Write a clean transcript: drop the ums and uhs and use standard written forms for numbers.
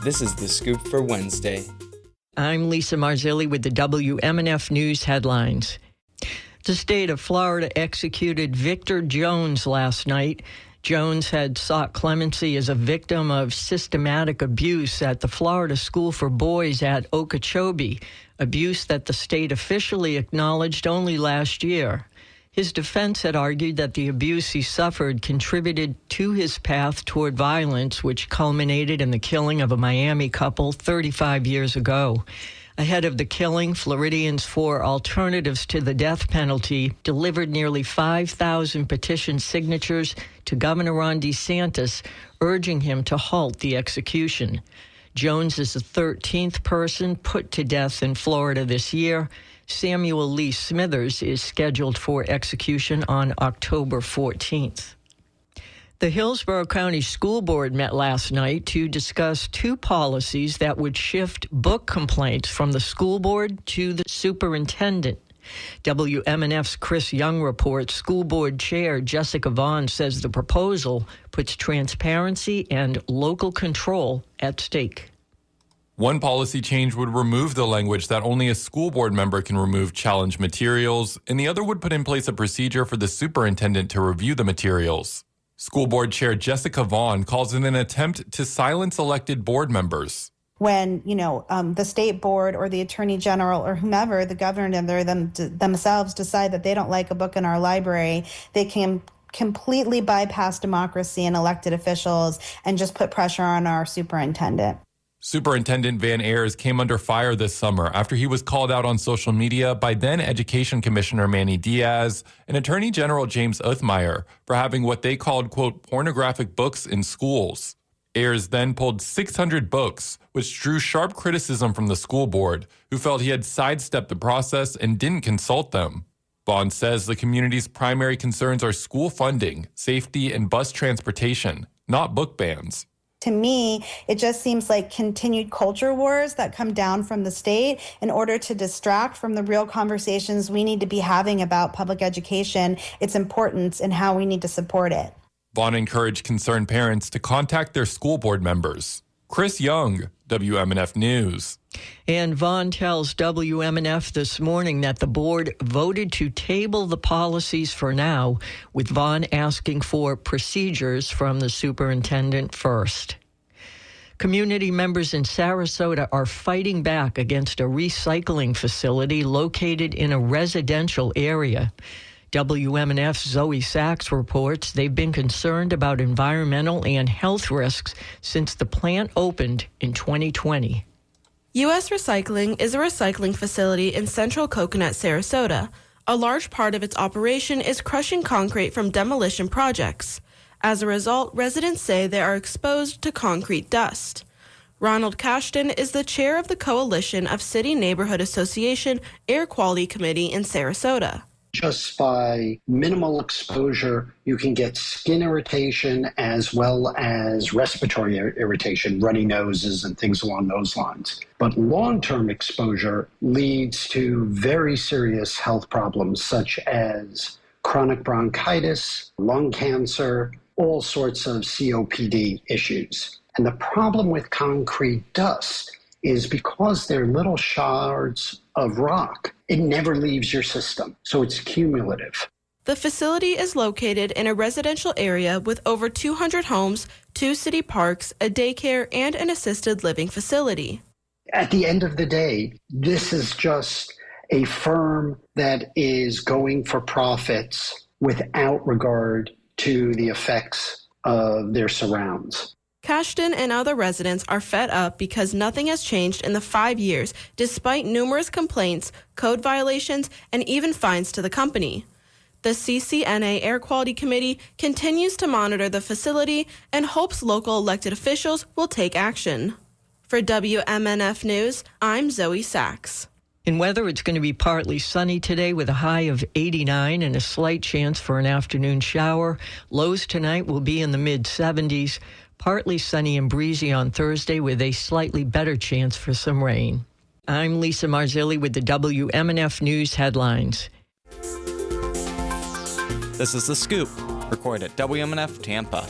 This is The Scoop for Wednesday. I'm Lisa Marzilli with the WMNF News headlines. The state of Florida executed Victor Jones last night. Jones had sought clemency as a victim of systematic abuse at the Florida School for Boys at Okeechobee, abuse that the state officially acknowledged only last year. His defense had argued that the abuse he suffered contributed to his path toward violence, which culminated in the killing of a Miami couple 35 years ago. Ahead of the killing, Floridians for Alternatives to the Death Penalty delivered nearly 5,000 petition signatures to Governor Ron DeSantis, urging him to halt the execution. Jones is the 13th person put to death in Florida this year. Samuel Lee Smithers is scheduled for execution on October 14th. The Hillsborough County School Board met last night to discuss two policies that would shift book complaints from the school board to the superintendent. WMNF's Chris Young reports School Board Chair Jessica Vaughn says the proposal puts transparency and local control at stake. One policy change would remove the language that only a school board member can remove challenged materials, and the other would put in place a procedure for the superintendent to review the materials. School Board Chair Jessica Vaughn calls it an attempt to silence elected board members. When, the state board or the attorney general or whomever, the governor themselves decide that they don't like a book in our library, they can completely bypass democracy and elected officials and just put pressure on our superintendent. Superintendent Van Ayers came under fire this summer after he was called out on social media by then Education Commissioner Manny Diaz and Attorney General James Othmeyer for having what they called, quote, pornographic books in schools. Ayers then pulled 600 books, which drew sharp criticism from the school board, who felt he had sidestepped the process and didn't consult them. Vaughn says the community's primary concerns are school funding, safety, and bus transportation, not book bans. To me, it just seems like continued culture wars that come down from the state in order to distract from the real conversations we need to be having about public education, its importance, and how we need to support it. Vaughn encouraged concerned parents to contact their school board members. Chris Young, WMNF News. And Vaughn tells WMNF this morning that the board voted to table the policies for now, with Vaughn asking for procedures from the superintendent first. Community members in Sarasota are fighting back against a recycling facility located in a residential area. WMNF's Zoe Sachs reports they've been concerned about environmental and health risks since the plant opened in 2020. U.S. Recycling is a recycling facility in central Coconut, Sarasota. A large part of its operation is crushing concrete from demolition projects. As a result, residents say they are exposed to concrete dust. Ronald Cashton is the chair of the Coalition of City Neighborhood Association Air Quality Committee in Sarasota. Just by minimal exposure, you can get skin irritation as well as respiratory irritation, runny noses and things along those lines. But long-term exposure leads to very serious health problems such as chronic bronchitis, lung cancer, all sorts of COPD issues. And the problem with concrete dust is because they're little shards of rock, it never leaves your system, so it's cumulative. The facility is located in a residential area with over 200 homes, 2 city parks, a daycare, and an assisted living facility. At the end of the day, this is just a firm that is going for profits without regard to the effects of their surrounds. Cashton and other residents are fed up because nothing has changed in the 5 years, despite numerous complaints, code violations, and even fines to the company. The CCNA Air Quality Committee continues to monitor the facility and hopes local elected officials will take action. For WMNF News, I'm Zoe Sachs. In weather, it's going to be partly sunny today with a high of 89 and a slight chance for an afternoon shower. Lows tonight will be in the mid-70s. Partly sunny and breezy on Thursday with a slightly better chance for some rain. I'm Lisa Marzilli with the WMNF News headlines. This is The Scoop, recorded at WMNF Tampa.